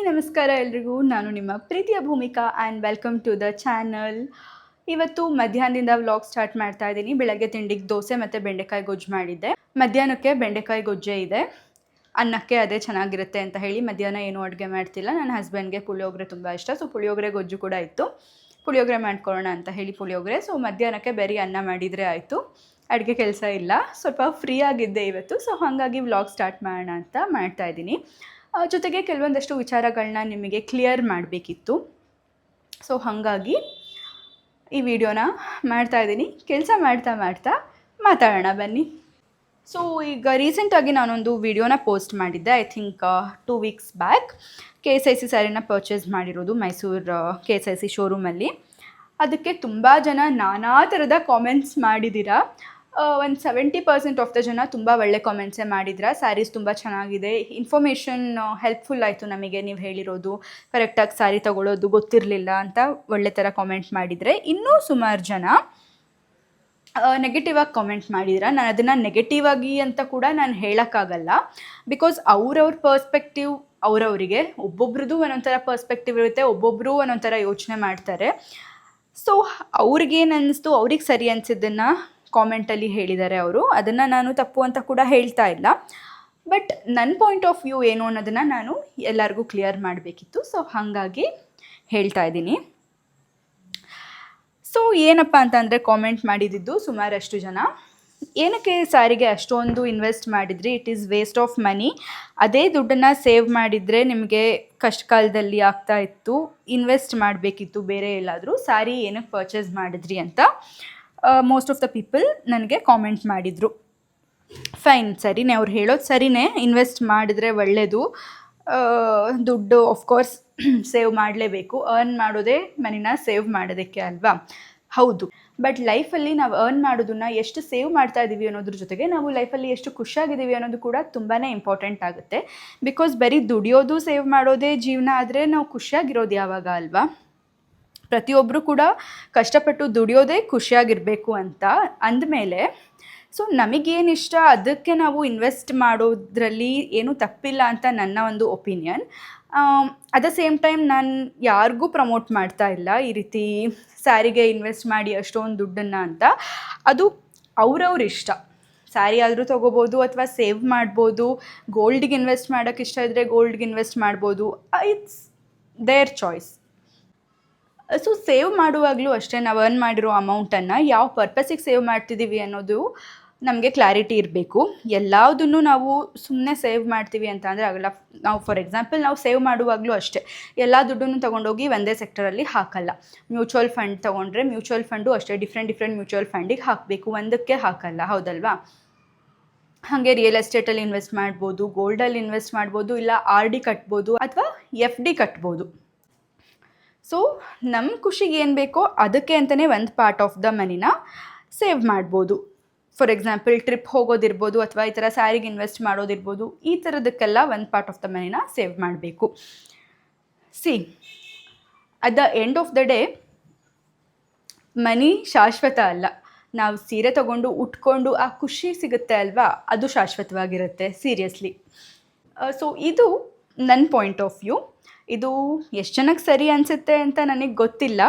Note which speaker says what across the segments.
Speaker 1: ನಮಸ್ಕಾರ ಎಲ್ರಿಗೂ. ನಾನು ನಿಮ್ಮ ಪ್ರೀತಿಯ Bhoomika and welcome to the channel. ಇವತ್ತು ಮಧ್ಯಾಹ್ನದಿಂದ ವ್ಲಾಗ್ ಸ್ಟಾರ್ಟ್ ಮಾಡ್ತಾ ಇದ್ದೀನಿ. ಬೆಳಗ್ಗೆ ತಿಂಡಿಗೆ ದೋಸೆ ಮತ್ತು ಬೆಂಡೆಕಾಯಿ ಗೊಜ್ಜು ಮಾಡಿದ್ದೆ. ಮಧ್ಯಾಹ್ನಕ್ಕೆ ಬೆಂಡೆಕಾಯಿ ಗೊಜ್ಜೆ ಇದೆ. ಅನ್ನಕ್ಕೆ ಅದೇ ಚೆನ್ನಾಗಿರುತ್ತೆ ಅಂತ ಹೇಳಿ ಮಧ್ಯಾಹ್ನ ಏನೂ ಅಡುಗೆ ಮಾಡ್ತಿಲ್ಲ. ನನ್ನ ಹಸ್ಬೆಂಡ್ಗೆ ಪುಳಿಯೋಗರೆ ತುಂಬ ಇಷ್ಟ, ಸೊ ಪುಳಿಯೋಗರೆ ಗೊಜ್ಜು ಕೂಡ ಇತ್ತು. ಪುಳಿಯೋಗರೆ ಮಾಡ್ಕೊಳ್ಳೋಣ ಅಂತ ಹೇಳಿ ಪುಳಿಯೋಗರೆ. ಸೊ ಮಧ್ಯಾಹ್ನಕ್ಕೆ ಬರೀ ಅನ್ನ ಮಾಡಿದರೆ ಆಯಿತು, ಅಡುಗೆ ಕೆಲಸ ಇಲ್ಲ. ಸ್ವಲ್ಪ ಫ್ರೀ ಆಗಿದ್ದೆ ಇವತ್ತು, ಸೊ ಹಾಗಾಗಿ ವ್ಲಾಗ್ ಸ್ಟಾರ್ಟ್ ಮಾಡೋಣ ಅಂತ ಮಾಡ್ತಾಯಿದ್ದೀನಿ. ಜೊತೆಗೆ ಕೆಲವೊಂದಷ್ಟು ವಿಚಾರಗಳನ್ನ ನಿಮಗೆ ಕ್ಲಿಯರ್ ಮಾಡಬೇಕಿತ್ತು. ಸೊ ಹಾಗಾಗಿ ಈ ವಿಡಿಯೋನ ಮಾಡ್ತಾಯಿದ್ದೀನಿ. ಕೆಲಸ ಮಾಡ್ತಾ ಮಾತಾಡೋಣ ಬನ್ನಿ. ಸೊ ಈಗ ರೀಸೆಂಟಾಗಿ ನಾನೊಂದು ವಿಡಿಯೋನ ಪೋಸ್ಟ್ ಮಾಡಿದ್ದೆ, I think 2 weeks back. KSIC ಸ್ಯಾರಿನ ಪರ್ಚೇಸ್ ಮಾಡಿರೋದು ಮೈಸೂರು KSIC ಶೋರೂಮಲ್ಲಿ. ಅದಕ್ಕೆ ತುಂಬ ಜನ ನಾನಾ ಥರದ ಕಾಮೆಂಟ್ಸ್ ಮಾಡಿದ್ದೀರಾ. ಒಂದು 70% ಆಫ್ ದ ಜನ ತುಂಬ ಒಳ್ಳೆ ಕಾಮೆಂಟ್ಸೇ ಮಾಡಿದ್ರ. ಸ್ಯಾರೀಸ್ ತುಂಬ ಚೆನ್ನಾಗಿದೆ, ಇನ್ಫಾರ್ಮೇಷನ್ ಹೆಲ್ಪ್ಫುಲ್ ಆಯಿತು ನಮಗೆ, ನೀವು ಹೇಳಿರೋದು ಕರೆಕ್ಟಾಗಿ ಸ್ಯಾರಿ ತೊಗೊಳ್ಳೋದು ಗೊತ್ತಿರಲಿಲ್ಲ ಅಂತ ಒಳ್ಳೆ ಥರ ಕಾಮೆಂಟ್ ಮಾಡಿದರೆ. ಇನ್ನೂ ಸುಮಾರು ಜನ ನೆಗೆಟಿವ್ ಆಗಿ ಕಾಮೆಂಟ್ ಮಾಡಿದ್ರೆ. ನಾನು ಅದನ್ನು ನೆಗೆಟಿವ್ ಆಗಿ ಅಂತ ಕೂಡ ನಾನು ಹೇಳೋಕ್ಕಾಗಲ್ಲ, ಬಿಕಾಸ್ ಅವ್ರವ್ರ ಪರ್ಸ್ಪೆಕ್ಟಿವ್ ಅವರವರಿಗೆ, ಒಬ್ಬೊಬ್ರದ್ದು ಒಂದೊಂಥರ ಪರ್ಸ್ಪೆಕ್ಟಿವ್ ಇರುತ್ತೆ, ಒಬ್ಬೊಬ್ಬರು ಒಂದೊಂಥರ ಯೋಚನೆ ಮಾಡ್ತಾರೆ. ಸೊ ಅವ್ರಿಗೇನು ಅನ್ನಿಸ್ತು, ಅವ್ರಿಗೆ ಸರಿ ಅನಿಸಿದ್ದನ್ನು ಕಾಮೆಂಟಲ್ಲಿ ಹೇಳಿದ್ದಾರೆ ಅವರು. ಅದನ್ನು ನಾನು ತಪ್ಪು ಅಂತ ಕೂಡ ಹೇಳ್ತಾ ಇಲ್ಲ, ಬಟ್ ನನ್ನ ಪಾಯಿಂಟ್ ಆಫ್ ವ್ಯೂ ಏನು ಅನ್ನೋದನ್ನು ನಾನು ಎಲ್ಲರಿಗೂ ಕ್ಲಿಯರ್ ಮಾಡಬೇಕಿತ್ತು. ಸೊ ಹಾಗಾಗಿ ಹೇಳ್ತಾ ಇದ್ದೀನಿ. ಸೊ ಏನಪ್ಪ ಅಂತಂದರೆ ಕಾಮೆಂಟ್ ಮಾಡಿದ್ದು ಸುಮಾರಷ್ಟು ಜನ, ಏನಕ್ಕೆ ಸ್ಯಾರಿಗೆ ಅಷ್ಟೊಂದು ಇನ್ವೆಸ್ಟ್ ಮಾಡಿದ್ರಿ, it is waste of money, ಅದೇ ದುಡ್ಡನ್ನು ಸೇವ್ ಮಾಡಿದರೆ ನಿಮಗೆ ಕಷ್ಟ ಕಾಲದಲ್ಲಿ ಆಗ್ತಾ ಇತ್ತು, ಇನ್ವೆಸ್ಟ್ ಮಾಡಬೇಕಿತ್ತು ಬೇರೆ ಎಲ್ಲಾದರೂ, ಸ್ಯಾರಿ ಏನಕ್ಕೆ ಪರ್ಚೇಸ್ ಮಾಡಿದ್ರಿ ಅಂತ ಮೋಸ್ಟ್ ಆಫ್ ದ ಪೀಪಲ್ ನನಗೆ ಕಾಮೆಂಟ್ ಮಾಡಿದರು. ಫೈನ್, ಸರಿನೇ, ಅವ್ರು ಹೇಳೋದು ಸರಿನೇ, ಇನ್ವೆಸ್ಟ್ ಮಾಡಿದ್ರೆ ಒಳ್ಳೆಯದು, ದುಡ್ಡು ಆಫ್ಕೋರ್ಸ್ ಸೇವ್ ಮಾಡಲೇಬೇಕು, ಅರ್ನ್ ಮಾಡೋದೇ ಮನಿನ ಸೇವ್ ಮಾಡೋದಕ್ಕೆ ಅಲ್ವಾ? ಹೌದು, ಬಟ್ ಲೈಫಲ್ಲಿ ನಾವು ಅರ್ನ್ ಮಾಡೋದನ್ನು ಎಷ್ಟು ಸೇವ್ ಮಾಡ್ತಾ ಇದ್ದೀವಿ ಅನ್ನೋದ್ರ ಜೊತೆಗೆ ನಾವು ಲೈಫಲ್ಲಿ ಎಷ್ಟು ಖುಷಿಯಾಗಿದ್ದೀವಿ ಅನ್ನೋದು ಕೂಡ ತುಂಬಾ ಇಂಪಾರ್ಟೆಂಟ್ ಆಗುತ್ತೆ. ಬಿಕಾಸ್ ಬರೀ ದುಡಿಯೋದು ಸೇವ್ ಮಾಡೋದೇ ಜೀವನ ಆದರೆ ನಾವು ಖುಷಿಯಾಗಿರೋದು ಯಾವಾಗ ಅಲ್ವಾ? ಪ್ರತಿಯೊಬ್ಬರು ಕೂಡ ಕಷ್ಟಪಟ್ಟು ದುಡಿಯೋದೇ ಖುಷಿಯಾಗಿರಬೇಕು ಅಂತ ಅಂದಮೇಲೆ, ಸೊ ನಮಗೇನು ಇಷ್ಟ ಅದಕ್ಕೆ ನಾವು ಇನ್ವೆಸ್ಟ್ ಮಾಡೋದ್ರಲ್ಲಿ ಏನೂ ತಪ್ಪಿಲ್ಲ ಅಂತ ನನ್ನ ಒಂದು opinion. At the same time ನಾನು ಯಾರಿಗೂ ಪ್ರಮೋಟ್ ಮಾಡ್ತಾ ಇಲ್ಲ ಈ ರೀತಿ ಸ್ಯಾರಿಗೆ ಇನ್ವೆಸ್ಟ್ ಮಾಡಿ ಅಷ್ಟೊಂದು ದುಡ್ಡನ್ನು ಅಂತ. ಅದು ಅವ್ರವ್ರ ಇಷ್ಟ, ಸ್ಯಾರಿ ಆದರೂ ತೊಗೋಬೋದು ಅಥವಾ ಸೇವ್ ಮಾಡ್ಬೋದು. ಗೋಲ್ಡಿಗೆ ಇನ್ವೆಸ್ಟ್ ಮಾಡೋಕ್ಕೆ ಇಷ್ಟ ಇದ್ದರೆ ಗೋಲ್ಡ್ಗೆ ಇನ್ವೆಸ್ಟ್ ಮಾಡ್ಬೋದು, it's there choice. So save ಮಾಡುವಾಗಲೂ ಅಷ್ಟೇ, ನಾವು ಅರ್ನ್ ಮಾಡಿರೋ ಅಮೌಂಟನ್ನು ಯಾವ ಪರ್ಪಸಿಗೆ ಸೇವ್ ಮಾಡ್ತಿದ್ದೀವಿ ಅನ್ನೋದು ನಮಗೆ ಕ್ಲಾರಿಟಿ ಇರಬೇಕು. ಎಲ್ಲದನ್ನು ನಾವು ಸುಮ್ಮನೆ ಸೇವ್ ಮಾಡ್ತೀವಿ ಅಂತ ಅಂದರೆ ಆಗಲ್ಲ. ನಾವು ಫಾರ್ ಎಕ್ಸಾಂಪಲ್ ನಾವು ಸೇವ್ ಮಾಡುವಾಗಲೂ ಅಷ್ಟೇ ಎಲ್ಲ ದುಡ್ಡನ್ನು ತೊಗೊಂಡೋಗಿ ಒಂದೇ ಸೆಕ್ಟರಲ್ಲಿ ಹಾಕಲ್ಲ. ಮ್ಯೂಚುವಲ್ ಫಂಡ್ ತೊಗೊಂಡ್ರೆ ಮ್ಯೂಚುವಲ್ ಫಂಡು ಅಷ್ಟೇ ಡಿಫ್ರೆಂಟ್ ಮ್ಯೂಚುವಲ್ ಫಂಡಿಗೆ ಹಾಕಬೇಕು, ಒಂದಕ್ಕೆ ಹಾಕಲ್ಲ, ಹೌದಲ್ವಾ? ಹಾಗೆ ರಿಯಲ್ ಎಸ್ಟೇಟಲ್ಲಿ ಇನ್ವೆಸ್ಟ್ ಮಾಡ್ಬೋದು, ಗೋಲ್ಡಲ್ಲಿ ಇನ್ವೆಸ್ಟ್ ಮಾಡ್ಬೋದು, ಇಲ್ಲ RD ಕಟ್ಬೋದು ಅಥವಾ FD ಕಟ್ಬೋದು. ಸೊ ನಮ್ಮ ಖುಷಿಗೆ ಏನು ಬೇಕೋ ಅದಕ್ಕೆ ಅಂತಲೇ ಒಂದು ಪಾರ್ಟ್ ಆಫ್ ದ ಮನಿನ ಸೇವ್ ಮಾಡ್ಬೋದು. ಫಾರ್ ಎಕ್ಸಾಂಪಲ್ ಟ್ರಿಪ್ ಹೋಗೋದಿರ್ಬೋದು ಅಥವಾ ಈ ಥರ ಸ್ಯಾರಿಗೆ ಇನ್ವೆಸ್ಟ್ ಮಾಡೋದಿರ್ಬೋದು, ಈ ಥರದಕ್ಕೆಲ್ಲ ಒಂದು ಪಾರ್ಟ್ ಆಫ್ ದ ಮನಿನ ಸೇವ್ ಮಾಡಬೇಕು. See, at the end of the day money ಶಾಶ್ವತ ಅಲ್ಲ. ನಾವು ಸೀರೆ ತೊಗೊಂಡು ಉಟ್ಕೊಂಡು ಆ ಖುಷಿ ಸಿಗುತ್ತೆ ಅಲ್ವಾ, ಅದು ಶಾಶ್ವತವಾಗಿರುತ್ತೆ, ಸೀರಿಯಸ್ಲಿ. ಸೊ ಇದು ನನ್ನ ಪಾಯಿಂಟ್ ಆಫ್ ವ್ಯೂ. ಇದು ಎಷ್ಟು ಜನಕ್ಕೆ ಸರಿ ಅನಿಸುತ್ತೆ ಅಂತ ನನಗೆ ಗೊತ್ತಿಲ್ಲ,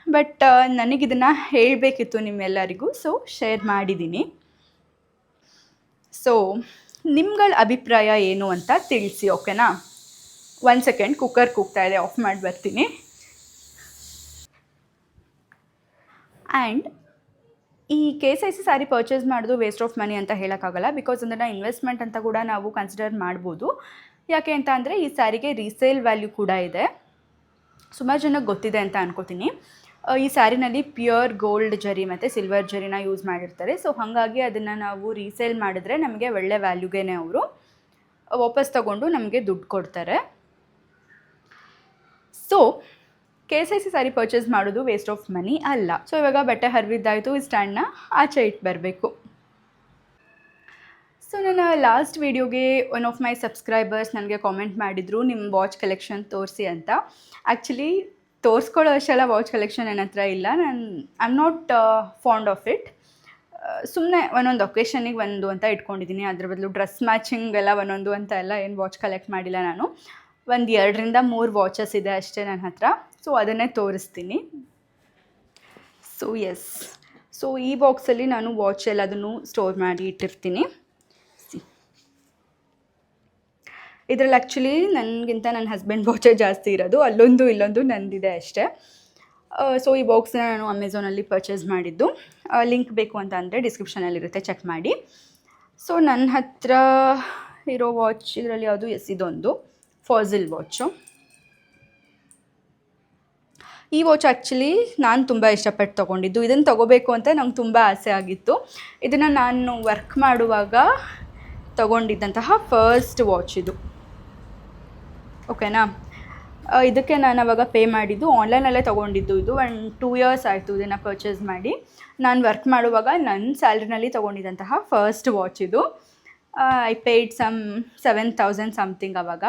Speaker 1: ಬಟ್ ನನಗಿದನ್ನು ಹೇಳಬೇಕಿತ್ತು ನಿಮ್ಮೆಲ್ಲರಿಗೂ, ಸೊ ಶೇರ್ ಮಾಡಿದ್ದೀನಿ. ಸೊ ನಿಮ್ಗಳ ಅಭಿಪ್ರಾಯ ಏನು ಅಂತ ತಿಳಿಸಿ, ಓಕೆನಾ? 1 ಸೆಕೆಂಡ್, ಕುಕ್ಕರ್ ಕೂಗ್ತಾ ಇದೆ, ಆಫ್ ಮಾಡಿ ಬರ್ತೀನಿ. ಆ್ಯಂಡ್ ಈ KSIC ಸ್ಯಾರಿ ಪರ್ಚೇಸ್ ಮಾಡೋದು ವೇಸ್ಟ್ ಆಫ್ ಮನಿ ಅಂತ ಹೇಳೋಕ್ಕಾಗಲ್ಲ, ಬಿಕಾಸ್ ಅದನ್ನು ಇನ್ವೆಸ್ಟ್ಮೆಂಟ್ ಅಂತ ಕೂಡ ನಾವು ಕನ್ಸಿಡರ್ ಮಾಡ್ಬೋದು. ಯಾಕೆ ಅಂತ ಅಂದರೆ ಈ ಸ್ಯಾರಿಗೆ ರೀಸೇಲ್ ವ್ಯಾಲ್ಯೂ ಕೂಡ ಇದೆ. ಸುಮಾರು ಜನಕ್ಕೆ ಗೊತ್ತಿದೆ ಅಂತ ಅನ್ಕೋತೀನಿ. ಈ ಸ್ಯಾರಿನಲ್ಲಿ ಪ್ಯೂರ್ ಗೋಲ್ಡ್ ಜರಿ ಮತ್ತು ಸಿಲ್ವರ್ ಜರಿನ ಯೂಸ್ ಮಾಡಿರ್ತಾರೆ. ಸೊ ಹಾಗಾಗಿ ಅದನ್ನು ನಾವು ರೀಸೇಲ್ ಮಾಡಿದ್ರೆ ನಮಗೆ ಒಳ್ಳೆ ವ್ಯಾಲ್ಯೂಗೇ ಅವರು ವಾಪಸ್ ತಗೊಂಡು ನಮಗೆ ದುಡ್ಡು ಕೊಡ್ತಾರೆ. ಸೊ KSIC ಸ್ಯಾರಿ ಪರ್ಚೇಸ್ ಮಾಡೋದು ವೇಸ್ಟ್ ಆಫ್ ಮನಿ ಅಲ್ಲ. ಸೊ ಇವಾಗ ಬಟ್ಟೆ ಹರಿವಿದ್ದಾಯಿತು, ಈ ಸ್ಟ್ಯಾಂಡ್ನ ಆಚೆ ಇಟ್ಟು ಬರಬೇಕು. ಸೊ ನನ್ನ ಲಾಸ್ಟ್ ವೀಡಿಯೋಗೆ ಒನ್ ಆಫ್ ಮೈ ಸಬ್ಸ್ಕ್ರೈಬರ್ಸ್ ನನಗೆ ಕಾಮೆಂಟ್ ಮಾಡಿದರು, ನಿಮ್ಮ ವಾಚ್ ಕಲೆಕ್ಷನ್ ತೋರಿಸಿ ಅಂತ. ಆ್ಯಕ್ಚುಲಿ ತೋರಿಸ್ಕೊಳ್ಳೋ ಅಷ್ಟೆಲ್ಲ ವಾಚ್ ಕಲೆಕ್ಷನ್ ನನ್ನ ಹತ್ರ ಇಲ್ಲ. I am not fond of it. ಸುಮ್ಮನೆ ಒಂದೊಂದು ಒಕೇಶನಿಗೆ ಒಂದು ಅಂತ ಇಟ್ಕೊಂಡಿದ್ದೀನಿ. ಅದ್ರ ಬದಲು ಡ್ರೆಸ್ ಮ್ಯಾಚಿಂಗ್ ಎಲ್ಲ ಒಂದೊಂದು ಅಂತ ಎಲ್ಲ ಏನು ವಾಚ್ ಕಲೆಕ್ಟ್ ಮಾಡಿಲ್ಲ ನಾನು. ಒಂದು 2-3 ವಾಚಸ್ ಇದೆ ಅಷ್ಟೇ ನನ್ನ ಹತ್ರ. ಸೊ ಅದನ್ನೇ ತೋರಿಸ್ತೀನಿ. ಸೊ ಎಸ್, ಸೊ ಈ ಬಾಕ್ಸಲ್ಲಿ ನಾನು ವಾಚ್ ಎಲ್ಲದನ್ನು ಸ್ಟೋರ್ ಮಾಡಿ ಇಟ್ಟಿರ್ತೀನಿ. ಇದರಲ್ಲಿ ಆ್ಯಕ್ಚುಲಿ ನನಗಿಂತ ನನ್ನ ಹಸ್ಬೆಂಡ್ ವಾಚೇ ಜಾಸ್ತಿ ಇರೋದು, ಅಲ್ಲೊಂದು ಇಲ್ಲೊಂದು ನಂದಿದೆ ಅಷ್ಟೇ. ಸೊ ಈ ಬಾಕ್ಸ್ನ ನಾನು ಅಮೆಝಾನಲ್ಲಿ ಪರ್ಚೇಸ್ ಮಾಡಿದ್ದು. ಲಿಂಕ್ ಬೇಕು ಅಂತ ಅಂದರೆ ಡಿಸ್ಕ್ರಿಪ್ಷನಲ್ಲಿರುತ್ತೆ, ಚೆಕ್ ಮಾಡಿ. ಸೊ ನನ್ನ ಹತ್ರ ಇರೋ ವಾಚ್ ಇದರಲ್ಲಿ ಯಾವುದು, ಎಸ್ ಇದೊಂದು ಫಾಝಿಲ್ ವಾಚು. ಈ ವಾಚ್ ಆ್ಯಕ್ಚುಲಿ ನಾನು ತುಂಬ ಇಷ್ಟಪಟ್ಟು ತೊಗೊಂಡಿದ್ದು. ಇದನ್ನು ತೊಗೋಬೇಕು ಅಂತ ನಂಗೆ ತುಂಬ ಆಸೆ ಆಗಿತ್ತು. ಇದನ್ನು ನಾನು ವರ್ಕ್ ಮಾಡುವಾಗ ತೊಗೊಂಡಿದ್ದಂತಹ ಫಸ್ಟ್ ವಾಚ್ ಇದು, ಓಕೆನಾ. ಇದಕ್ಕೆ ನಾನು ಅವಾಗ ಪೇ ಮಾಡಿದ್ದು ಆನ್ಲೈನಲ್ಲೇ ತೊಗೊಂಡಿದ್ದು. ಇದು 2 ಇಯರ್ಸ್ ಆಯಿತು ಇದನ್ನು ಪರ್ಚೇಸ್ ಮಾಡಿ. ನಾನು ವರ್ಕ್ ಮಾಡುವಾಗ ನನ್ನ ಸ್ಯಾಲ್ರಿನಲ್ಲಿ ತೊಗೊಂಡಿದ್ದಂತಹ ಫಸ್ಟ್ ವಾಚ್ ಇದು. ಐ ಪೇಯ್ಡ್ 7,000 ಸಮಥಿಂಗ್ ಅವಾಗ.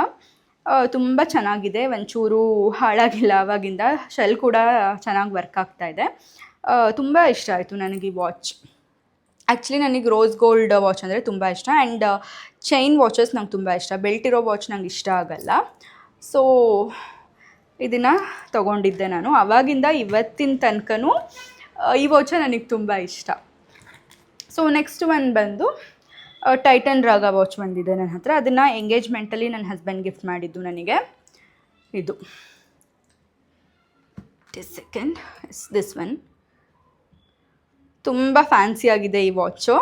Speaker 1: ತುಂಬ ಚೆನ್ನಾಗಿದೆ, ಒಂಚೂರು ಹಾಳಾಗಿಲ್ಲ ಆವಾಗಿಂದ. ಶೆಲ್ ಕೂಡ ಚೆನ್ನಾಗಿ ವರ್ಕ್ ಆಗ್ತಾಯಿದೆ. ತುಂಬ ಇಷ್ಟ ಆಯಿತು ನನಗೆ ಈ ವಾಚ್. ಆ್ಯಕ್ಚುಲಿ ನನಗೆ ರೋಸ್ ಗೋಲ್ಡ್ ವಾಚ್ ಅಂದರೆ ತುಂಬ ಇಷ್ಟ. ಆ್ಯಂಡ್ ಚೈನ್ ವಾಚಸ್ ನಂಗೆ ತುಂಬ ಇಷ್ಟ. ಬೆಲ್ಟ್ ಇರೋ ವಾಚ್ ನಂಗೆ ಇಷ್ಟ ಆಗಲ್ಲ. ಸೊ ಇದನ್ನು ತೊಗೊಂಡಿದ್ದೆ ನಾನು. ಆವಾಗಿಂದ ಇವತ್ತಿನ ತನಕನೂ ಈ ವಾಚ ನನಗೆ ತುಂಬ ಇಷ್ಟ. ಸೊ ನೆಕ್ಸ್ಟ್ ಒಂದು ಬಂದು ಟೈಟನ್ ರಾಗ ವಾಚ್ ಬಂದಿದೆ ನನ್ನ ಹತ್ರ. ಅದನ್ನು ಎಂಗೇಜ್ಮೆಂಟಲ್ಲಿ ನನ್ನ ಹಸ್ಬೆಂಡ್ ಗಿಫ್ಟ್ ಮಾಡಿದ್ದು ನನಗೆ. ಇದು ಸೆಕೆಂಡ್ ದಿಸ್ ಒನ್ ತುಂಬ ಫ್ಯಾನ್ಸಿಯಾಗಿದೆ ಈ ವಾಚು.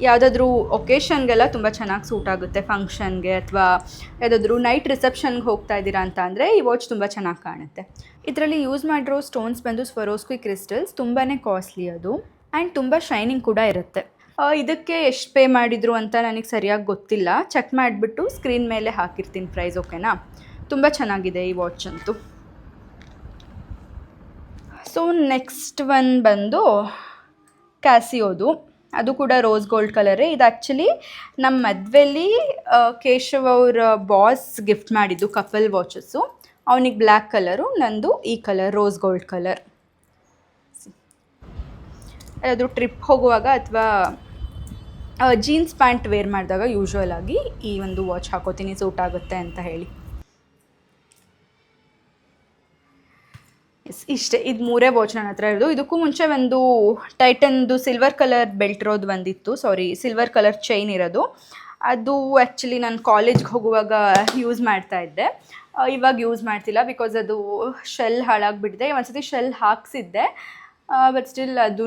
Speaker 1: ಯಾವುದಾದ್ರೂ ಒಕೇಶನ್ಗೆಲ್ಲ ತುಂಬ ಚೆನ್ನಾಗಿ ಸೂಟ್ ಆಗುತ್ತೆ, ಫಂಕ್ಷನ್ಗೆ ಅಥವಾ ಯಾವುದಾದ್ರೂ ನೈಟ್ ರಿಸೆಪ್ಷನ್ಗೆ ಹೋಗ್ತಾ ಇದ್ದೀರಾ ಅಂತ ಅಂದರೆ ಈ ವಾಚ್ ತುಂಬ ಚೆನ್ನಾಗಿ ಕಾಣುತ್ತೆ. ಇದರಲ್ಲಿ ಯೂಸ್ ಮಾಡಿರೋ ಸ್ಟೋನ್ಸ್ ಬಂದು ಸ್ವರೋಸ್ಕಿ ಕ್ರಿಸ್ಟಲ್ಸ್, ತುಂಬಾ ಕಾಸ್ಟ್ಲಿ ಅದು. ಆ್ಯಂಡ್ ತುಂಬ ಶೈನಿಂಗ್ ಕೂಡ ಇರುತ್ತೆ. ಇದಕ್ಕೆ ಎಷ್ಟು ಪೇ ಮಾಡಿದರು ಅಂತ ನನಗೆ ಸರಿಯಾಗಿ ಗೊತ್ತಿಲ್ಲ. ಚೆಕ್ ಮಾಡಿಬಿಟ್ಟು ಸ್ಕ್ರೀನ್ ಮೇಲೆ ಹಾಕಿರ್ತೀನಿ ಪ್ರೈಸ್, ಓಕೆನಾ. ತುಂಬ ಚೆನ್ನಾಗಿದೆ ಈ ವಾಚ್ ಅಂತೂ. ಸೊ ನೆಕ್ಸ್ಟ್ ಒನ್ ಬಂದು ಕ್ಯಾಸಿಯೋದು. ಅದು ಕೂಡ ರೋಸ್ ಗೋಲ್ಡ್ ಕಲರೇ. ಇದು ಆ್ಯಕ್ಚುಲಿ ನಮ್ಮ ಮದುವೆಯಲ್ಲಿ ಕೇಶವ್ ಅವರ ಬಾಸ್ ಗಿಫ್ಟ್ ಮಾಡಿದ್ದು ಕಪಲ್ ವಾಚಸ್ಸು. ಅವನಿಗೆ ಬ್ಲ್ಯಾಕ್ ಕಲರು, ನಂದು ಈ ಕಲರ್ ರೋಸ್ ಗೋಲ್ಡ್ ಕಲರ್. ಅದು ಟ್ರಿಪ್ ಹೋಗುವಾಗ ಅಥವಾ ಜೀನ್ಸ್ ಪ್ಯಾಂಟ್ ವೇರ್ ಮಾಡಿದಾಗ ಯೂಶ್ವಲ್ ಆಗಿ ಈ ಒಂದು ವಾಚ್ ಹಾಕೋತೀನಿ, ಸೂಟ್ ಆಗುತ್ತೆ ಅಂತ ಹೇಳಿ. ಎಸ್, ಇಷ್ಟೇ. ಇದು 3 ವಾಚ್ ನನ್ನ ಹತ್ರ ಇರೋದು. ಇದಕ್ಕೂ ಮುಂಚೆ ಒಂದು ಟೈಟನ್ದು ಸಿಲ್ವರ್ ಕಲರ್ ಬೆಲ್ಟ್ ಇರೋದು ಬಂದಿತ್ತು, ಸಿಲ್ವರ್ ಕಲರ್ ಚೈನ್ ಇರೋದು. ಅದು ಆ್ಯಕ್ಚುಲಿ ನಾನು ಕಾಲೇಜ್ಗೆ ಹೋಗುವಾಗ ಯೂಸ್ ಮಾಡ್ತಾ ಇದ್ದೆ. ಇವಾಗ ಯೂಸ್ ಮಾಡ್ತಿಲ್ಲ, ಬಿಕಾಸ್ ಅದು ಶೆಲ್ ಹಾಳಾಗಿಬಿಟ್ಟಿದೆ. ಒಂದ್ಸತಿ ಶೆಲ್ ಹಾಕ್ಸಿದ್ದೆ, ಬಟ್ ಸ್ಟಿಲ್ ಅದೂ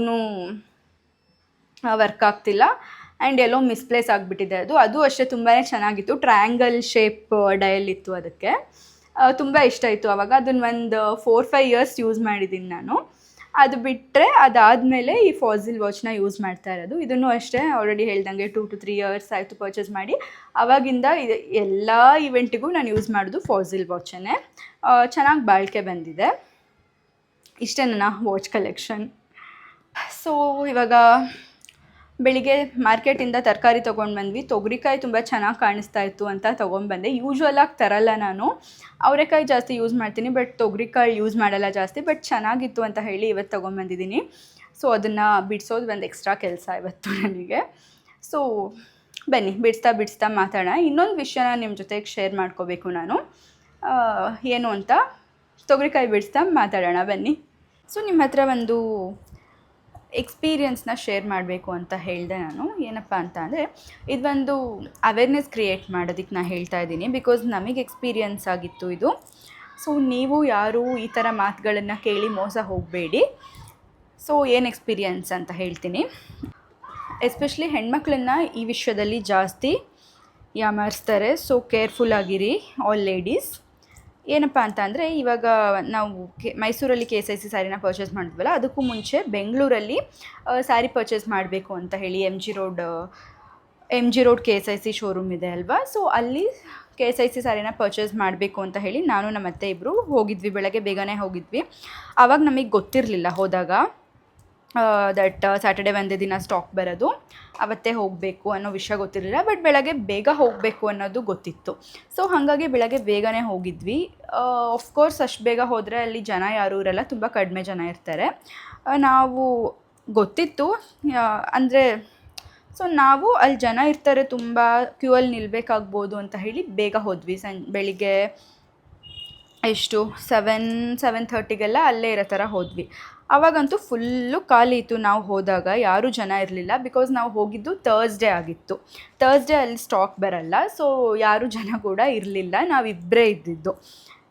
Speaker 1: ವರ್ಕ್ ಆಗ್ತಿಲ್ಲ. ಆ್ಯಂಡ್ ಎಲ್ಲೋ ಮಿಸ್ಪ್ಲೇಸ್ ಆಗಿಬಿಟ್ಟಿದೆ ಅದು ಅಷ್ಟೇ. ತುಂಬಾ ಚೆನ್ನಾಗಿತ್ತು, ಟ್ರಯಾಂಗಲ್ ಶೇಪ್ ಡಯಲ್ ಇತ್ತು. ಅದಕ್ಕೆ ತುಂಬ ಇಷ್ಟ ಆಯಿತು ಆವಾಗ. ಅದನ್ನು ಒಂದು 4-5 ಇಯರ್ಸ್ ಯೂಸ್ ಮಾಡಿದ್ದೀನಿ ನಾನು. ಅದು ಬಿಟ್ಟರೆ ಅದಾದಮೇಲೆ ಈ ಫಾಝಿಲ್ ವಾಚ್ನ ಯೂಸ್ ಮಾಡ್ತಾ ಇರೋದು. ಇದನ್ನು ಅಷ್ಟೇ ಆಲ್ರೆಡಿ ಹೇಳ್ದಂಗೆ 2 to 3 ಇಯರ್ಸ್ ಆಯಿತು ಪರ್ಚೇಸ್ ಮಾಡಿ. ಆವಾಗಿಂದ ಎಲ್ಲ ಇವೆಂಟಿಗೂ ನಾನು ಯೂಸ್ ಮಾಡೋದು ಫಾಝಿಲ್ ವಾಚನ್ನೇ. ಚೆನ್ನಾಗಿ ಬಾಳಿಕೆ ಬಂದಿದೆ. ಇಷ್ಟೇ ನನ್ನ ವಾಚ್ ಕಲೆಕ್ಷನ್. ಸೊ ಇವಾಗ ಬೆಳಿಗ್ಗೆ ಮಾರ್ಕೆಟಿಂದ ತರಕಾರಿ ತೊಗೊಂಡು ಬಂದ್ವಿ. ತೊಗರಿಕಾಯಿ ತುಂಬ ಚೆನ್ನಾಗಿ ಕಾಣಿಸ್ತಾ ಇತ್ತು ಅಂತ ತೊಗೊಂಡ್ಬಂದೆ. ಯೂಶ್ವಲಾಗಿ ತರಲ್ಲ ನಾನು, ಅವರೆಕಾಯಿ ಜಾಸ್ತಿ ಯೂಸ್ ಮಾಡ್ತೀನಿ, ಬಟ್ ತೊಗರಿಕಾಯಿ ಯೂಸ್ ಮಾಡಲ್ಲ ಜಾಸ್ತಿ. ಬಟ್ ಚೆನ್ನಾಗಿತ್ತು ಅಂತ ಹೇಳಿ ಇವತ್ತು ತೊಗೊಂಬಂದಿದ್ದೀನಿ. ಸೊ ಅದನ್ನು ಬಿಡಿಸೋದು ಒಂದು ಎಕ್ಸ್ಟ್ರಾ ಕೆಲಸ ಇವತ್ತು ನನಗೆ. ಸೊ ಬನ್ನಿ ಬಿಡಿಸ್ತಾ ಮಾತಾಡೋಣ. ಇನ್ನೊಂದು ವಿಷಯನ ನಿಮ್ಮ ಜೊತೆಗೆ ಶೇರ್ ಮಾಡ್ಕೋಬೇಕು ನಾನು. ಏನು ಅಂತ ತೊಗರಿಕಾಯಿ ಬಿಡಿಸ್ತಾ ಮಾತಾಡೋಣ ಬನ್ನಿ. ಸೊ ನಿಮ್ಮ ಹತ್ರ ಒಂದು ಎಕ್ಸ್ಪೀರಿಯನ್ಸ್ನ ಶೇರ್ ಮಾಡಬೇಕು ಅಂತ ಹೇಳಿದೆ ನಾನು. ಏನಪ್ಪ ಅಂತ ಅಂದರೆ, ಇದೊಂದು ಅವೇರ್ನೆಸ್ ಕ್ರಿಯೇಟ್ ಮಾಡೋದಕ್ಕೆ ನಾನು ಹೇಳ್ತಾ ಇದ್ದೀನಿ, ಬಿಕಾಸ್ ನಮಗೆ ಎಕ್ಸ್ಪೀರಿಯನ್ಸ್ ಆಗಿತ್ತು ಇದು. ಸೊ ನೀವು ಯಾರು ಈ ಥರ ಮಾತುಗಳನ್ನು ಕೇಳಿ ಮೋಸ ಹೋಗಬೇಡಿ. ಸೊ ಏನು ಎಕ್ಸ್ಪೀರಿಯನ್ಸ್ ಅಂತ ಹೇಳ್ತೀನಿ. ಎಸ್ಪೆಷಲಿ ಹೆಣ್ಮಕ್ಳನ್ನ ಈ ವಿಷಯದಲ್ಲಿ ಜಾಸ್ತಿ ಯಾಮಾರಿಸ್ತಾರೆ. ಸೊ ಕೇರ್ಫುಲ್ಲಾಗಿರಿ ಆಲ್ ಲೇಡೀಸ್. ಏನಪ್ಪ ಅಂತ ಅಂದರೆ, ಇವಾಗ ನಾವು ಮೈಸೂರಲ್ಲಿ KSIC ಸ್ಯಾರಿನ ಪರ್ಚೇಸ್ ಮಾಡಿದ್ವಲ್ಲ, ಅದಕ್ಕೂ ಮುಂಚೆ ಬೆಂಗಳೂರಲ್ಲಿ ಸ್ಯಾರಿ ಪರ್ಚೇಸ್ ಮಾಡಬೇಕು ಅಂತ ಹೇಳಿ M G road KSIC showroom ಇದೆ ಅಲ್ವಾ. ಸೊ ಅಲ್ಲಿ KSIC ಸ್ಯಾರಿನ ಪರ್ಚೇಸ್ ಮಾಡಬೇಕು ಅಂತ ಹೇಳಿ ನಾನು ನಮ್ಮ ಅತ್ತೆ ಇಬ್ಬರು ಹೋಗಿದ್ವಿ. ಬೆಳಗ್ಗೆ ಬೇಗನೆ ಹೋಗಿದ್ವಿ. ಆವಾಗ ನಮಗೆ ಗೊತ್ತಿರಲಿಲ್ಲ ಹೋದಾಗ ದಟ್ ಸ್ಯಾಟರ್ಡೆ ಒಂದೇ ದಿನ ಸ್ಟಾಕ್ ಬರೋದು, ಅವತ್ತೇ ಹೋಗಬೇಕು ಅನ್ನೋ ವಿಷಯ ಗೊತ್ತಿರಲಿಲ್ಲ. ಬಟ್ ಬೆಳಗ್ಗೆ ಬೇಗ ಹೋಗಬೇಕು ಅನ್ನೋದು ಗೊತ್ತಿತ್ತು. ಸೊ ಹಾಗಾಗಿ ಬೆಳಗ್ಗೆ ಬೇಗನೆ ಹೋಗಿದ್ವಿ. ಆಫ್ಕೋರ್ಸ್ ಅಷ್ಟು ಬೇಗ ಹೋದರೆ ಅಲ್ಲಿ ಜನ ಯಾರೂ ಇರಲ್ಲ, ತುಂಬ ಕಡಿಮೆ ಜನ ಇರ್ತಾರೆ. ನಾವು ಗೊತ್ತಿತ್ತು ಅಂದರೆ ಸೊ ನಾವು ಅಲ್ಲಿ ಜನ ಇರ್ತಾರೆ ತುಂಬ, ಕ್ಯೂ ಅಲ್ಲಿ ನಿಲ್ಲಬೇಕಾಗ್ಬೋದು ಅಂತ ಹೇಳಿ ಬೇಗ ಹೋದ್ವಿ. ಬೆಳಿಗ್ಗೆ ಎಷ್ಟು 7:30 ಅಲ್ಲೇ ಇರೋ ಥರ ಹೋದ್ವಿ. ಆವಾಗಂತೂ ಫುಲ್ಲು ಖಾಲಿ ಇತ್ತು. ನಾವು ಹೋದಾಗ ಯಾರೂ ಜನ ಇರಲಿಲ್ಲ, ಬಿಕಾಸ್ ನಾವು ಹೋಗಿದ್ದು ಥರ್ಸ್ಡೇ ಆಗಿತ್ತು. ಥರ್ಸ್ಡೇ ಅಲ್ಲಿ ಸ್ಟಾಕ್ ಬರಲ್ಲ, ಸೊ ಯಾರೂ ಜನ ಕೂಡ ಇರಲಿಲ್ಲ, ನಾವಿಬ್ಬರೇ ಇದ್ದಿದ್ದು.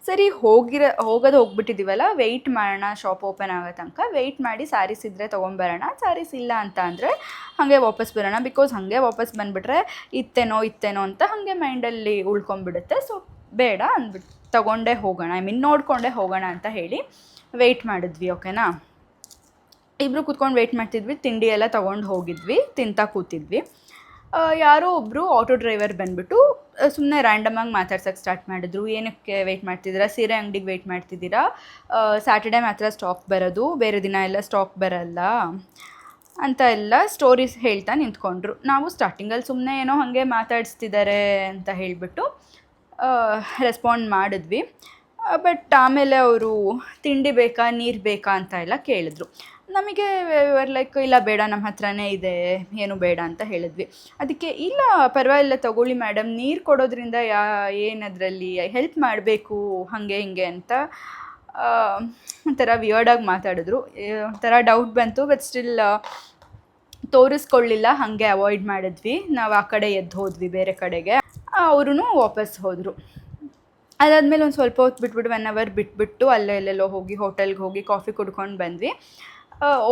Speaker 1: ಸರಿ ಹೋಗೋದು ಹೋಗ್ಬಿಟ್ಟಿದ್ದೀವಲ್ಲ, ವೆಯ್ಟ್ ಮಾಡೋಣ ಶಾಪ್ ಓಪನ್ ಆಗೋ ತನಕ. ವೆಯ್ಟ್ ಮಾಡಿ ಸ್ಯಾರೀಸ್ ಇದ್ದರೆ ತೊಗೊಂಬರೋಣ, ಸ್ಯಾರೀಸ್ ಇಲ್ಲ ಅಂತ ಅಂದರೆ ಹಾಗೆ ವಾಪಸ್ ಬರೋಣ. ಬಿಕಾಸ್ ಹಾಗೆ ವಾಪಸ್ ಬಂದುಬಿಟ್ರೆ ಇತ್ತೇನೋ ಅಂತ ಹಾಗೆ ಮೈಂಡಲ್ಲಿ ಉಳ್ಕೊಂಬಿಡುತ್ತೆ. ಸೊ ಬೇಡ ಅಂದ್ಬಿಟ್ಟು ತೊಗೊಂಡೇ ಹೋಗೋಣ, ನೋಡಿಕೊಂಡೇ ಹೋಗೋಣ ಅಂತ ಹೇಳಿ ವೆಯ್ಟ್ ಮಾಡಿದ್ವಿ. ಓಕೆನಾ, ಇಬ್ಬರು ಕೂತ್ಕೊಂಡು ವೆಯ್ಟ್ ಮಾಡ್ತಿದ್ವಿ. ತಿಂಡಿ ಎಲ್ಲ ತೊಗೊಂಡು ಹೋಗಿದ್ವಿ, ತಿಂತಾ ಕೂತಿದ್ವಿ. ಯಾರೋ ಒಬ್ಬರು ಆಟೋ ಡ್ರೈವರ್ ಬಂದುಬಿಟ್ಟು ಸುಮ್ಮನೆ ರ್ಯಾಂಡಮಾಗಿ ಮಾತಾಡ್ಸೋಕ್ಕೆ ಸ್ಟಾರ್ಟ್ ಮಾಡಿದ್ರು. ಏನಕ್ಕೆ ವೆಯ್ಟ್ ಮಾಡ್ತಿದ್ದೀರಾ, ಸೀರೆ ಅಂಗಡಿಗೆ ವೆಯ್ಟ್ ಮಾಡ್ತಿದ್ದೀರಾ, ಸ್ಯಾಟರ್ಡೇ ಮಾತ್ರ ಸ್ಟಾಕ್ ಬರೋದು, ಬೇರೆ ದಿನ ಎಲ್ಲ ಸ್ಟಾಕ್ ಬರಲ್ಲ ಅಂತ ಎಲ್ಲ ಸ್ಟೋರೀಸ್ ಹೇಳ್ತಾ ನಿಂತ್ಕೊಂಡ್ರು. ನಾವು ಸ್ಟಾರ್ಟಿಂಗಲ್ಲಿ ಸುಮ್ಮನೆ ಏನೋ ಹಾಗೆ ಮಾತಾಡಿಸ್ತಿದ್ದಾರೆ ಅಂತ ಹೇಳಿಬಿಟ್ಟು ರೆಸ್ಪಾಂಡ್ ಮಾಡಿದ್ವಿ. ಬಟ್ ಆಮೇಲೆ ಅವರು ತಿಂಡಿ ಬೇಕಾ ನೀರು ಬೇಕಾ ಅಂತ ಎಲ್ಲ ಕೇಳಿದ್ರು. ನಮಗೆ ಲೈಕ್ ಇಲ್ಲ ಬೇಡ, ನಮ್ಮ ಹತ್ರನೇ ಇದೆ, ಏನು ಬೇಡ ಅಂತ ಹೇಳಿದ್ವಿ. ಅದಕ್ಕೆ ಇಲ್ಲ ಪರವಾಗಿಲ್ಲ ತಗೊಳ್ಳಿ ಮೇಡಮ್, ನೀರು ಕೊಡೋದ್ರಿಂದ ಏನದರಲ್ಲಿ ಹೆಲ್ಪ್ ಮಾಡಬೇಕು ಹಾಗೆ ಹಿಂಗೆ ಅಂತ ಒಂಥರ ವಿಯರ್ಡಾಗಿ ಮಾತಾಡಿದ್ರು. ಒಂಥರ ಡೌಟ್ ಬಂತು, ಬಟ್ ಸ್ಟಿಲ್ ತೋರಿಸ್ಕೊಳ್ಳಿಲ್ಲ, ಹಾಗೆ ಅವಾಯ್ಡ್ ಮಾಡಿದ್ವಿ. ನಾವು ಆ ಕಡೆ ಎದ್ದು ಹೋದ್ವಿ ಬೇರೆ ಕಡೆಗೆ. ಅವರು ವಾಪಸ್ ಹೋದರು. ಅದಾದಮೇಲೆ ಒಂದು ಸ್ವಲ್ಪ ಹೊತ್ತು ಬಿಟ್ಬಿಟ್ಟು 1 hour ಬಿಟ್ಬಿಟ್ಟು ಅಲ್ಲೆಲ್ಲೆಲ್ಲೋ ಹೋಗಿ ಹೋಟೆಲ್ಗೆ ಹೋಗಿ ಕಾಫಿ ಕುಡ್ಕೊಂಡು ಬಂದ್ವಿ.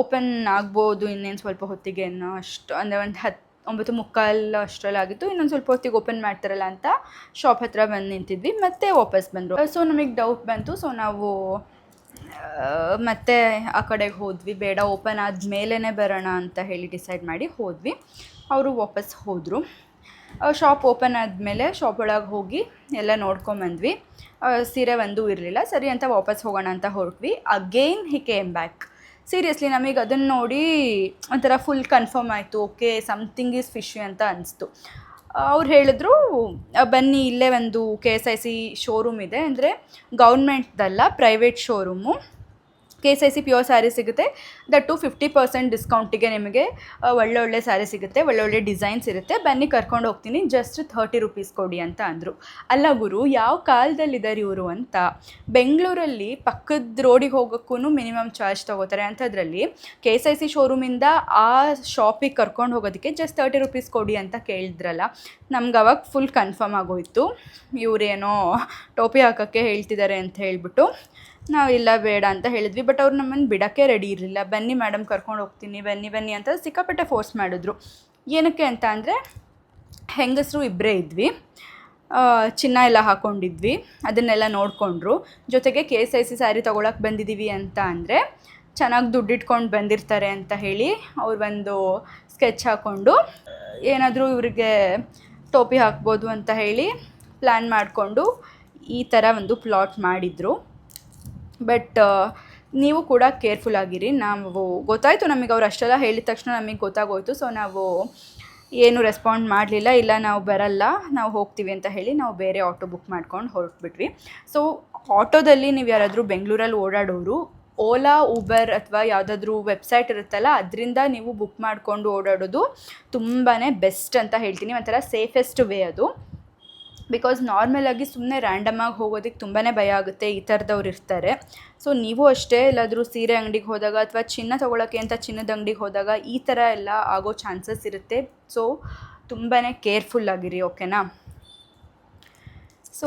Speaker 1: ಓಪನ್ ಆಗ್ಬೋದು ಇನ್ನೇನು ಸ್ವಲ್ಪ ಹೊತ್ತಿಗೆ, ಏನೋ ಅಷ್ಟು ಅಂದರೆ ಒಂದು 9:45 ಅಷ್ಟರಲ್ಲಾಗಿತ್ತು. ಇನ್ನೊಂದು ಸ್ವಲ್ಪ ಹೊತ್ತಿಗೆ ಓಪನ್ ಮಾಡ್ತಾರಲ್ಲ ಅಂತ ಶಾಪ್ ಹತ್ರ ಬಂದು ನಿಂತಿದ್ವಿ. ಮತ್ತೆ ವಾಪಸ್ ಬಂದರು. ಸೊ ನಮಗೆ ಡೌಟ್ ಬಂತು. ಸೊ ನಾವು ಮತ್ತೆ ಆ ಕಡೆಗೆ ಹೋದ್ವಿ. ಬೇಡ, ಓಪನ್ ಆದಮೇಲೆ ಬರೋಣ ಅಂತ ಹೇಳಿ ಡಿಸೈಡ್ ಮಾಡಿ ಹೋದ್ವಿ. ಅವರು ವಾಪಸ್ ಹೋದರು. ಶಾಪ್ ಓಪನ್ ಆದಮೇಲೆ ಶಾಪ್ ಒಳಗೆ ಹೋಗಿ ಎಲ್ಲ ನೋಡ್ಕೊಂಬಂದ್ವಿ. ಸೀರೆ ಒಂದೂ ಇರಲಿಲ್ಲ. ಸರಿ ಅಂತ ವಾಪಸ್ ಹೋಗೋಣ ಅಂತ ಹೊರಟ್ವಿ. Again he came back. Seriously ನಮಗೆ ಅದನ್ನು ನೋಡಿ ಒಂಥರ ಫುಲ್ ಕನ್ಫರ್ಮ್ ಆಯಿತು, ಓಕೆ ಸಮಥಿಂಗ್ ಈಸ್ ಫಿಶಿ ಅಂತ ಅನಿಸ್ತು. ಅವ್ರು ಹೇಳಿದ್ರು, ಬನ್ನಿ ಇಲ್ಲೇ ಒಂದು KSIC ಶೋರೂಮ್ ಇದೆ, ಅಂದರೆ ಗೌರ್ಮೆಂಟ್ದಲ್ಲ, private showroom. KSIC pure saree ಸಿಗುತ್ತೆ, ದಟ್ಟು 50% ಡಿಸ್ಕೌಂಟಿಗೆ ನಿಮಗೆ ಒಳ್ಳೊಳ್ಳೆ ಸ್ಯಾರಿ ಸಿಗುತ್ತೆ, ಒಳ್ಳೊಳ್ಳೆ ಡಿಸೈನ್ಸ್ ಇರುತ್ತೆ. ಬನ್ನಿ ಕರ್ಕೊಂಡು ಹೋಗ್ತೀನಿ, ಜಸ್ಟ್ 30 ರೂಪೀಸ್ ಕೊಡಿ ಅಂತ ಅಂದರು. ಅಲ್ಲ ಗುರು, ಯಾವ ಕಾಲದಲ್ಲಿದ್ದಾರೆ ಇವರು ಅಂತ. ಬೆಂಗಳೂರಲ್ಲಿ ಪಕ್ಕದ ರೋಡಿಗೆ ಹೋಗೋಕ್ಕೂ ಮಿನಿಮಮ್ ಚಾರ್ಜ್ ತೊಗೋತಾರೆ. ಅಂಥದ್ರಲ್ಲಿ KSIC ಶೋರೂಮಿಂದ ಆ ಶಾಪಿಗೆ ಕರ್ಕೊಂಡು ಹೋಗೋದಕ್ಕೆ ಜಸ್ಟ್ 30 ರೂಪೀಸ್ ಕೊಡಿ ಅಂತ ಕೇಳಿದ್ರಲ್ಲ. ನಮ್ಗೆ ಅವಾಗ ಫುಲ್ ಕನ್ಫರ್ಮ್ ಆಗೋಯಿತು, ಇವರೇನೋ ಟೋಪಿ ಹಾಕೋಕ್ಕೆ ಹೇಳ್ತಿದ್ದಾರೆ ಅಂತ ಹೇಳಿಬಿಟ್ಟು. ನಾವು ಇಲ್ಲ ಬೇಡ ಅಂತ ಹೇಳಿದ್ವಿ. ಬಟ್ ಅವ್ರು ನಮ್ಮನ್ನು ಬಿಡೋಕ್ಕೆ ರೆಡಿ ಇರಲಿಲ್ಲ. ಬನ್ನಿ ಮೇಡಮ್ ಕರ್ಕೊಂಡು ಹೋಗ್ತೀನಿ, ಬನ್ನಿ ಅಂತ ಸಿಕ್ಕಾಪಟ್ಟೆ ಫೋರ್ಸ್ ಮಾಡಿದ್ರು. ಏನಕ್ಕೆ ಅಂತ ಅಂದರೆ ಹೆಂಗಸರು ಇಬ್ಬರೇ ಇದ್ವಿ, ಚಿನ್ನ ಎಲ್ಲ ಹಾಕ್ಕೊಂಡಿದ್ವಿ, ಅದನ್ನೆಲ್ಲ ನೋಡಿಕೊಂಡ್ರು. ಜೊತೆಗೆ KSIC ಸ್ಯಾರಿ ತೊಗೊಳಕ್ಕೆ ಬಂದಿದ್ದೀವಿ ಅಂತ ಅಂದರೆ ಚೆನ್ನಾಗಿ ದುಡ್ಡಿಟ್ಕೊಂಡು ಬಂದಿರ್ತಾರೆ ಅಂತ ಹೇಳಿ ಅವ್ರು ಒಂದು ಸ್ಕೆಚ್ ಹಾಕ್ಕೊಂಡು ಏನಾದರೂ ಇವರಿಗೆ ಟೋಪಿ ಹಾಕ್ಬೋದು ಅಂತ ಹೇಳಿ ಪ್ಲ್ಯಾನ್ ಮಾಡಿಕೊಂಡು ಈ ಥರ ಒಂದು ಪ್ಲಾಟ್ ಮಾಡಿದರು. ಬಟ್ ನೀವು ಕೂಡ ಕೇರ್ಫುಲ್ ಆಗಿರಿ. ನಾವು ಗೊತ್ತಾಯಿತು ನಮಗೆ, ಅವ್ರು ಅಷ್ಟೆಲ್ಲ ಹೇಳಿದ ತಕ್ಷಣ ನಮಗೆ ಗೊತ್ತಾಗೋಯಿತು. ಸೊ ನಾವು ಏನು ರೆಸ್ಪಾಂಡ್ ಮಾಡಲಿಲ್ಲ. ಇಲ್ಲ ನಾವು ಬರಲ್ಲ, ನಾವು ಹೋಗ್ತೀವಿ ಅಂತ ಹೇಳಿ ನಾವು ಬೇರೆ ಆಟೋ ಬುಕ್ ಮಾಡ್ಕೊಂಡು ಹೊರಟ್ಬಿಟ್ವಿ. ಸೊ ಆಟೋದಲ್ಲಿ ನೀವು ಯಾರಾದರೂ ಬೆಂಗಳೂರಲ್ಲಿ ಓಡಾಡೋರು ಓಲಾ, ಊಬರ್ ಅಥವಾ ಯಾವುದಾದ್ರೂ ವೆಬ್ಸೈಟ್ ಇರುತ್ತಲ್ಲ, ಅದರಿಂದ ನೀವು ಬುಕ್ ಮಾಡಿಕೊಂಡು ಓಡಾಡೋದು ತುಂಬಾ ಬೆಸ್ಟ್ ಅಂತ ಹೇಳ್ತೀನಿ. ಒಂಥರ ಸೇಫೆಸ್ಟ್ ವೇ ಅದು. ಬಿಕಾಸ್ ನಾರ್ಮಲಾಗಿ ಸುಮ್ಮನೆ ರ್ಯಾಂಡಮಾಗಿ ಹೋಗೋದಕ್ಕೆ ತುಂಬಾ ಭಯ ಆಗುತ್ತೆ, ಈ ಥರದವ್ರು ಇರ್ತಾರೆ. ಸೊ ನೀವು ಅಷ್ಟೇ ಎಲ್ಲಾದರೂ ಸೀರೆ ಅಂಗಡಿಗೆ ಹೋದಾಗ ಅಥವಾ ಚಿನ್ನ ತೊಗೊಳಕ್ಕೆ ಅಂತ ಚಿನ್ನದ ಅಂಗಡಿಗೆ ಹೋದಾಗ ಈ ಥರ ಎಲ್ಲ ಆಗೋ ಚಾನ್ಸಸ್ ಇರುತ್ತೆ. ಸೊ ತುಂಬಾ ಕೇರ್ಫುಲ್ಲಾಗಿರಿ, ಓಕೆನಾ. ಸೊ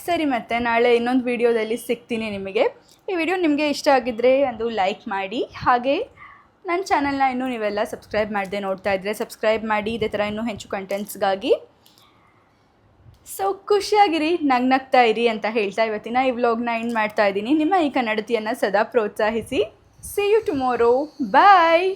Speaker 1: ಸರಿ, ಮತ್ತೆ ನಾಳೆ ಇನ್ನೊಂದು ವೀಡಿಯೋದಲ್ಲಿ ಸಿಗ್ತೀನಿ ನಿಮಗೆ. ಈ ವಿಡಿಯೋ ನಿಮಗೆ ಇಷ್ಟ ಆಗಿದ್ದರೆ ಒಂದು ಲೈಕ್ ಮಾಡಿ. ಹಾಗೆ ನನ್ನ ಚಾನಲ್ನ ಇನ್ನೂ ನೀವೆಲ್ಲ ಸಬ್ಸ್ಕ್ರೈಬ್ ಮಾಡದೆ ನೋಡ್ತಾ ಇದ್ದರೆ ಸಬ್ಸ್ಕ್ರೈಬ್ ಮಾಡಿ, ಇದೇ ಥರ ಇನ್ನೂ ಹೆಚ್ಚು ಕಂಟೆಂಟ್ಸ್ಗಾಗಿ. ಸೊ ಖುಷಿಯಾಗಿರಿ, ನಗ್ನಗ್ತಾ ಇರಿ ಅಂತ ಹೇಳ್ತಾ ಇವತ್ತಿನ ಈ ವ್ಲಾಗ್ನ ಎಂಡ್ ಮಾಡ್ತಾ ಇದ್ದೀನಿ. ನಿಮ್ಮ ಈ ಕನ್ನಡತಿಯನ್ನು ಸದಾ ಪ್ರೋತ್ಸಾಹಿಸಿ. See you tomorrow, bye.